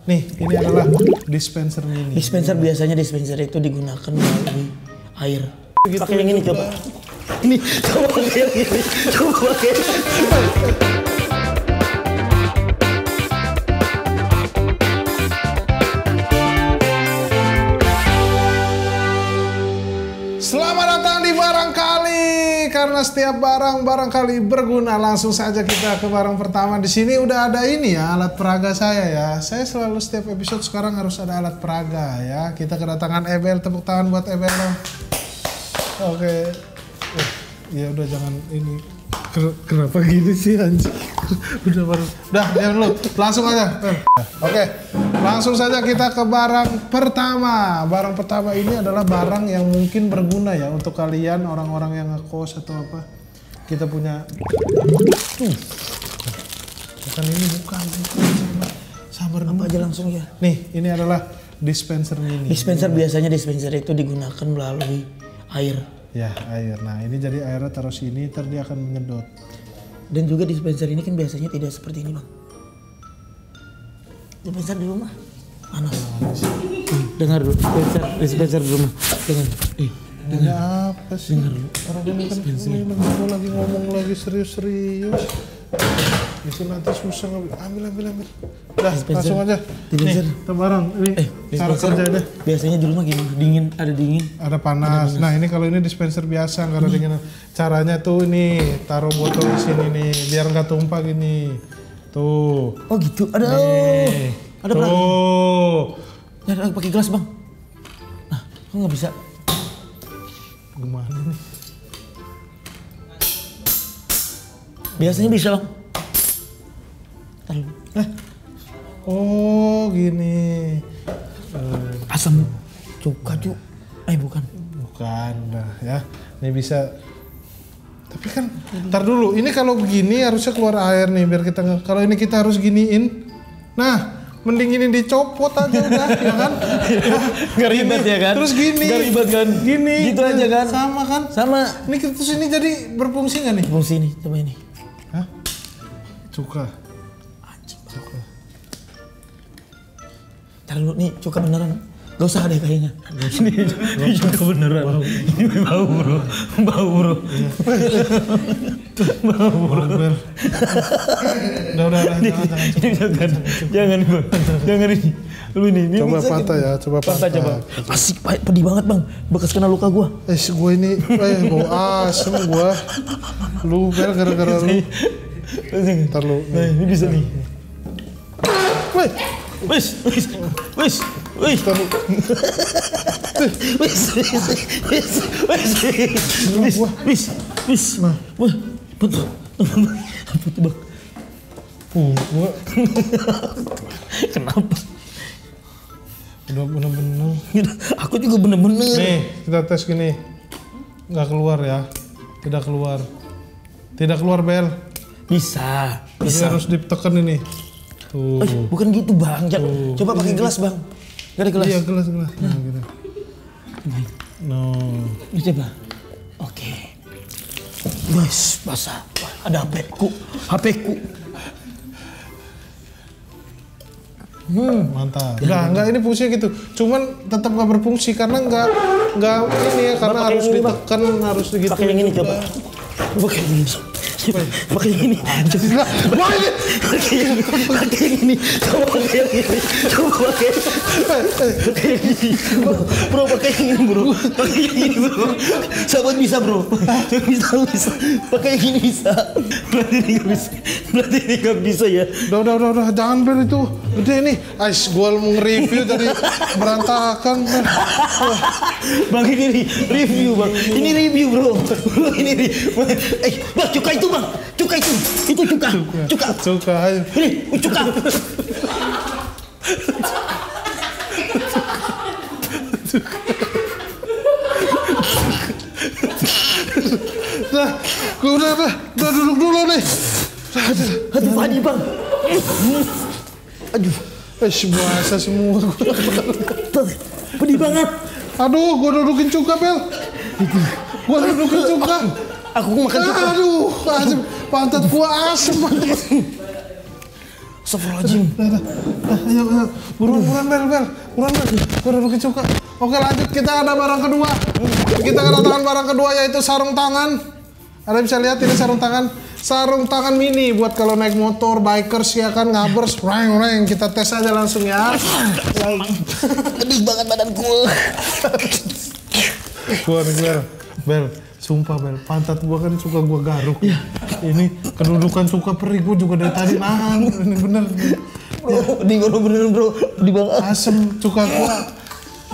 Nih, ini adalah dispenser mini. Dispenser biasanya dispenser itu digunakan melalui air. Gitu, pakai yang ini coba. Ini coba pakai yang ini. Coba pakai. Selamat datang di Barangkali. Karena setiap barang barangkali berguna. Langsung saja kita ke barang pertama. Di sini udah ada ini ya, alat peraga saya ya. Saya selalu setiap episode sekarang harus ada alat peraga ya. Kita kedatangan Ebel, tepuk tangan buat Ebel dong. Oke. Ya udah jangan ini. Kenapa gini sih anjing? Udah jangan lu. Langsung aja. Oke. Langsung saja kita ke barang pertama. Barang pertama ini adalah barang yang mungkin berguna ya untuk kalian orang-orang yang ngekos atau apa. Kita punya bukan ini bukan. Sabar apa aja langsung ya. Nih, ini adalah dispenser mini. Dispenser biasanya dispenser itu digunakan melalui air. Ya, air. Nah, ini jadi airnya taruh sini, ntar dia akan menyedot. Dan juga dispenser ini kan biasanya tidak seperti ini, Bang. Dispenser di rumah mana? Dengar dulu, dispenser di rumah. Dengar apa sih? Dengar dulu. Orang ini kan ini lagi ngomong lagi serius-serius. Itu nanti susah ambil. Dah, dispenser. langsung aja. Dispenser. Nih, barang ini cara kerjanya. Biasanya di rumah gimana? Dingin, ada panas. Nah, ini kalau ini dispenser biasa nggak ada dingin. Caranya tuh ini taruh botol di sini nih, biar nggak tumpah gini. Tuh. Oh gitu. Ada. Ada berapa? Tuh. Ya, pakai gelas, Bang. Nah, kok nggak bisa? Gimana nih? Biasanya bisa, Bang. Oh, gini. Asam cuka, Cuk. Bukan. Bukan, nah ya. Ini bisa. Tapi kan, ntar dulu. Ini kalau begini harusnya keluar air nih, biar kita kalau ini kita harus giniin. Nah, mending ini dicopot aja udah, ya kan? Gak ribet ya kan? Terus gini. Gak ribet kan? Gini. Gitu aja kan? Sama kan? Sama. Ini terus ini jadi berfungsi nggak nih? Fungsi ini, coba ini. Hah? Cuka. Anjing. Cuka. Ntar dulu nih, cuka beneran. Gak usah deh kayaknya. Ini cuka beneran. Ini bau bro. Bau bro. Udah, jangan bang. Jangan ini. Lu ini coba patah ya, coba patah. Coba. Asik, pedih banget bang. Bekas kena luka gua. Gue ini, bau asem gua. Lu gara-gara lu. Ntar lu. Nah, ini bisa nih. Wis. Wah, betul. Apa tuh bang? Kenapa? Udah bener-bener. Aku juga bener-bener. Nih, kita tes gini. Nggak keluar ya. Tidak keluar Bel. Bisa. Harus ditekan ini. Tuh. Bukan gitu bang. Coba pakai gelas bang. Gak ada gelas? Iya gelas. Nah gitu. No. Ini coba. Oke. Wes, basah. Ada HP-ku. Mantap. Enggak ini fungsinya gitu. Cuman tetap nggak berfungsi karena nggak ini ya, karena harus ditekan, harus gitu. Pakai yang ini coba. Pakai yang ini. Pakai yang ini. Pakai yang ini. Coba pakai yang ini. Bro, pakai yang ini bro. Pakai yang ini bro. Sahabat bisa bro. Bisa. Pakai yang ini bisa. Berarti ini nggak bisa ya. Udah. Jangan Bel itu. Gede nih. Ais, gua mau nge-review tadi berantakan. Bang ini review bang. Ini review bro. Ini bang cuka itu bang. Cuka itu. Itu cuka. Cuka ayo. Ini cuka. Nah, gua udah duduk dulu nih. Aduh Fadi bang. Aduh. Puasa semua gua. Pedih banget. Aduh, gua dudukin cuka Bel. Aku makan cuka. Aduh, asem. Pantat gua asem. Astagfirullahaladzim. Ayo, buruan Bel. Gua dudukin Cuka. Oke lanjut, kita ada barang kedua. Kita kedatangan barang kedua yaitu sarung tangan. Anda bisa lihat ini sarung tangan. Sarung tangan mini buat kalau naik motor, bikers ya kan, ngabers, reng. Kita tes aja langsung ya. Gede banget badanku. Bel, sumpah Bel, pantat gua kan suka gua garuk. Ini kedudukan Cuka perih gua juga dari tadi nahan. Ini bener. Bro, bener bro. Di banget. Asem Cuka gua.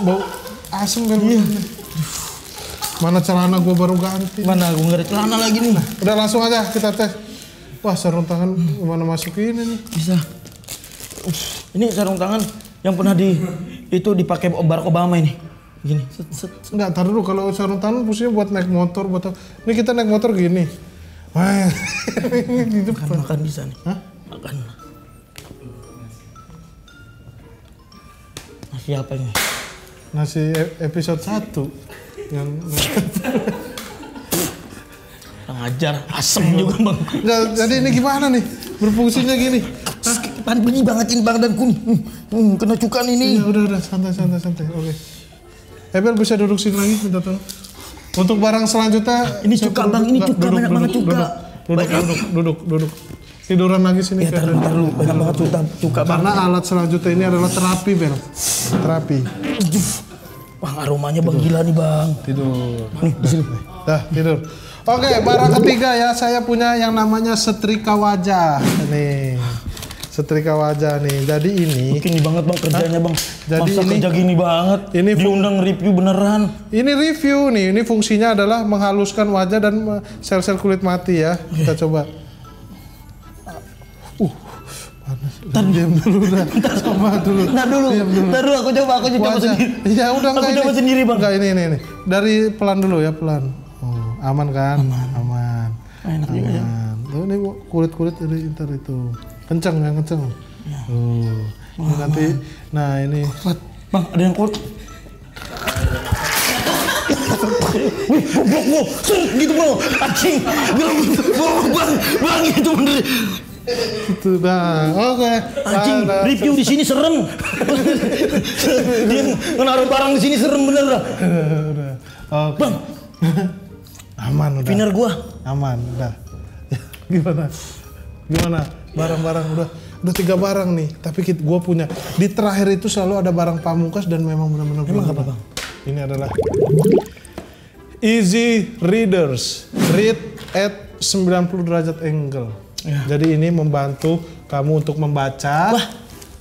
Bau asem Bel. Mana celana gua baru ganti. Mana gua nggak ada celana lagi nih. Udah langsung aja kita tes. Wah sarung tangan mana masukin ini? Bisa. Ini sarung tangan yang pernah dipakai Barack Obama ini. Gini. Enggak, tar dulu kalau sarung tangan fungsinya buat naik motor, ini kita naik motor gini. Wah. Makan bisa nih. Hah? Makan. Nasi apa ini? Nasi episode 1 yang ngajar asem juga bang. Enggak, jadi ini gimana nih berfungsinya gini? Bunyi banget ini badanku nih. Kena Cuka ini. Ya udah santai. Oke. Ebel bisa duduk sini lagi minta tolong. Untuk barang selanjutnya ini Cuka bang, ini Cuka banyak banget Cuka. Duduk. Tiduran lagi sini. Ya taruh lu banyak banget Cuka bang. Karena alat selanjutnya ini adalah terapi Bel. Terapi. Bang aromanya bang gila nih bang. Tidur. Nih di sini. Dah tidur. Oke, barang ketiga ya, saya punya yang namanya setrika wajah. Nih. Setrika wajah nih. Jadi ini begini banget bang kerjanya bang. Jadi masa ini kerja gini banget. Ini diundang review beneran. Ini review nih. Ini fungsinya adalah menghaluskan wajah dan sel-sel kulit mati ya. Kita coba. Panas. Diam dulu dah. Coba dulu. Ntar dulu aku coba sendiri. Ya udah enggak. Aku coba sendiri bang. Enggak ini. Dari pelan dulu ya, pelan. Oh, aman kan? Aman. Enak juga ya. Tuh ini kulit dari ntar itu. Kenceng. Ya. Ini nanti. Nah, ini. Bang, ada yang kuat. Wih, gitu bro. Anjing. Bang itu bener. Itu dah. Oke. Anjing, review di sini serem. Dia menaruh barang di sini serem bener dah. Udah. Oke. Bang. Aman udah. Pinner gua. Aman udah. Gimana? Barang-barang udah 3 barang nih. Tapi gua punya. Di terakhir itu selalu ada barang pamungkas dan memang benar-benar. Emang apa bang? Ini adalah Easy Readers. Read at 90 derajat angle. Ya. Jadi ini membantu kamu untuk membaca,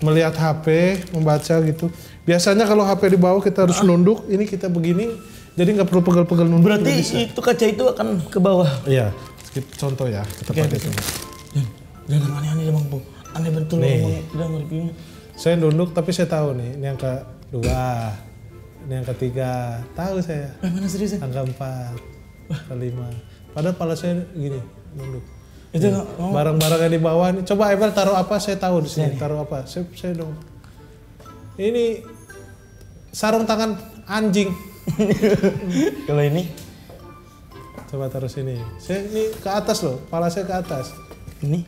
melihat HP, membaca gitu. Biasanya kalau HP di bawah kita harus nunduk, ini kita begini, jadi nggak perlu pegel-pegel nunduk. Berarti itu kaca itu akan ke bawah. Iya, contoh ya. Kita pakai coba. Jangan aneh-aneh bang Bu. Aneh betul bang reviewnya. Saya nunduk tapi saya tahu nih, ini angka 2, ini angka 3, tahu saya. Mana serius? Angka 4, angka 5. Padahal kepala saya gini, nunduk. Itu barang-barang yang di bawah nih. Coba Ebel taruh apa? Saya tahu di sini. Taruh apa? Saya dong. Ini sarung tangan anjing. Kalau ini? Coba taruh sini. Saya ini ke atas loh. Kepala saya ke atas. Ini?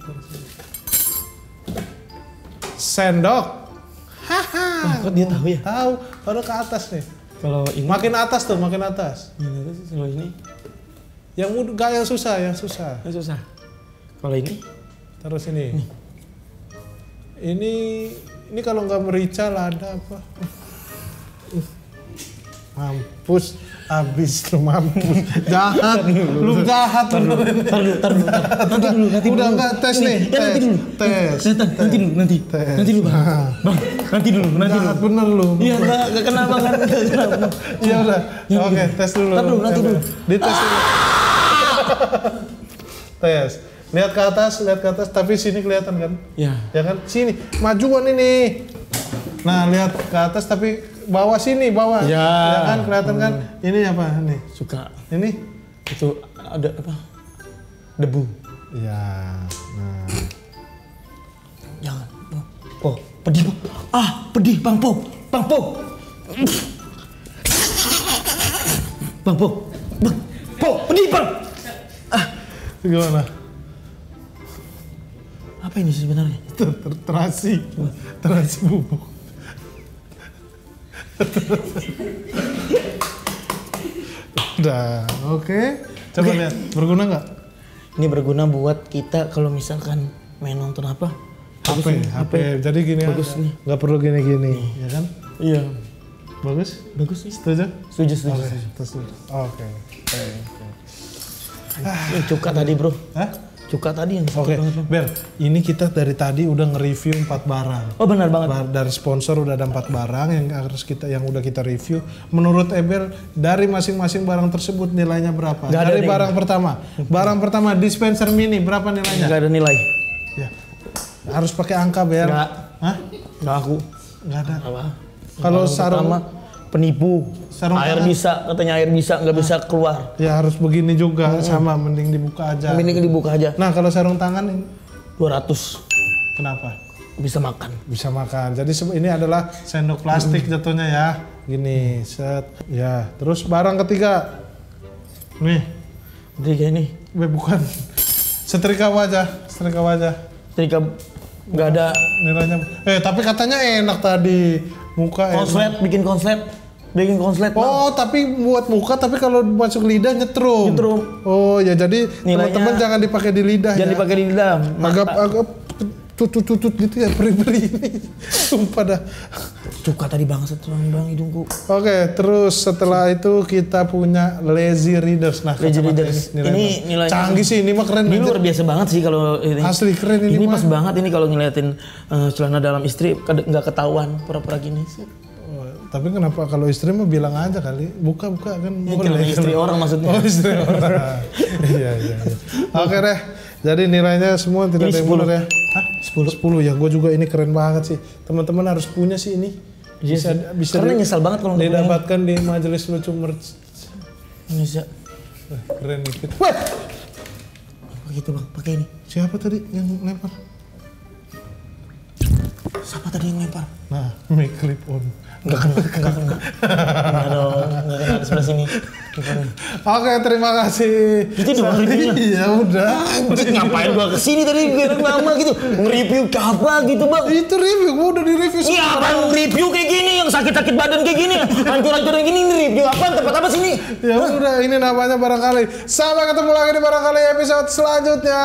Sendok. Haha. Kok dia tahu ya? Tahu. Taruh ke atas nih. Kalau ini? Makin atas tuh, makin atas. Kalau ini? Yang mudah, gak yang susah, yang susah. Yang susah. Kalau ini? Taruh sini. Ini kalau nggak merica lada apa? Mampus, habis lu mampus. Jahat, lu jahat. Taruh dulu. Nanti udah enggak tes nih. Nanti dulu. Tes. Nanti dulu bang. Nanti dulu. Jahat bener lu. Iya enggak kena bang. Iya udah. Oke, tes dulu. Nanti dulu. Dites dulu. Tes. Lihat ke atas, tapi sini kelihatan kan? Iya. Ya kan? Sini, majuan ini. Nah, lihat ke atas tapi bawah sini, bawah. Ya. Ya kan kelihatan kan? Ini apa nih? Suka. Ini Itu ada apa? Debu. ya. Nah. Jangan. Oh, pedih bang. Pedih bang Po. Bang Po. Bang Po. Bang Po, pedih bang. Gimana? Apa ini sebenarnya? Terasi bubuk. Udah, oke. Coba lihat, berguna nggak? Ini berguna buat kita kalau misalkan main nonton apa? HP. Jadi gini bagus aja. nih. Nggak perlu gini-gini, ya kan? Iya. Bagus? Bagus sih. Setuju? Setuju. Setuju. Oke. Cuka tadi bro. Hah? Cuka tadi yang Oke, Bel, ini kita dari tadi udah nge-review 4 barang. Oh benar banget. Dari sponsor udah ada 4 barang yang udah kita review. Menurut Ebel, dari masing-masing barang tersebut nilainya berapa? Gak dari ada barang pertama. Barang pertama dispenser mini berapa nilainya? Gak ada nilai. Ya. Harus pakai angka, Bel. Nggak. Hah? Nggak aku. Nggak ada. Apa? Kalau Barang sarung pertama, penipu. sarung Air tangan. bisa, katanya air bisa, nggak bisa keluar. Ya harus begini juga, sama mending dibuka aja. Mending dibuka aja. Nah, kalau sarung tangan ini 200. kenapa? Bisa makan. Bisa makan. Jadi ini adalah sendok plastik jatuhnya ya. Gini, set. Ya, terus barang ketiga. Nih, Jadi kayak ini. bukan. Setrika wajah. Ketika nggak ada Nilainya. Tapi katanya enak tadi. Muka enak. bikin konslet. Bang. Oh, tapi buat muka, tapi kalau masuk lidah nyetrum. Oh, ya jadi Nilainya- teman-teman jangan dipakai di lidah Jangan ya. dipakai di lidah. Agak tutut gitu ya, peri-peri ini. Sumpah dah. Cuka tadi bangsat bang hidungku. Oke, terus setelah itu kita punya Lazy Readers. Nah, Lazy kacamata Readers. Ini Ini nilainya- canggih sih, ini mah keren. Ini aja. luar biasa banget sih kalau ini. Asli keren ini Ini mah. pas banget ini kalau ngeliatin celana dalam istri nggak ketahuan pura-pura gini. Oh, tapi kenapa kalau istri mah bilang aja kali, buka kan Ya, boleh. celana istri orang maksudnya. Oh, istri orang. Iya. Oke deh. Jadi nilainya semua tidak Ini ada yang 10. benar ya. Hah? 10 ya. Gue juga ini keren banget sih. Teman-teman harus punya sih ini. Bisa Karena nyesal banget kalau nggak punya. didapatkan di Majelis Lucu Merch. Bisa. Keren nih. Wah, Begitu bang, pakai ini. siapa tadi yang lempar? Siapa tadi yang lempar? Nah, mic clip on. Enggak kena. Enggak dong, enggak kena di sebelah sini. Oke, terima kasih. Itu doang reviewnya? Iya, udah. Ngapain gua kesini tadi biar lama gitu. Nge-review apa gitu bang? Itu review, gua udah di-review Iya apa review kayak gini yang sakit-sakit badan kayak gini, hancur-hancur kayak gini, ini review apa? Tempat apa sini? Ya udah, ini namanya barangkali. Sampai ketemu lagi di barangkali episode selanjutnya.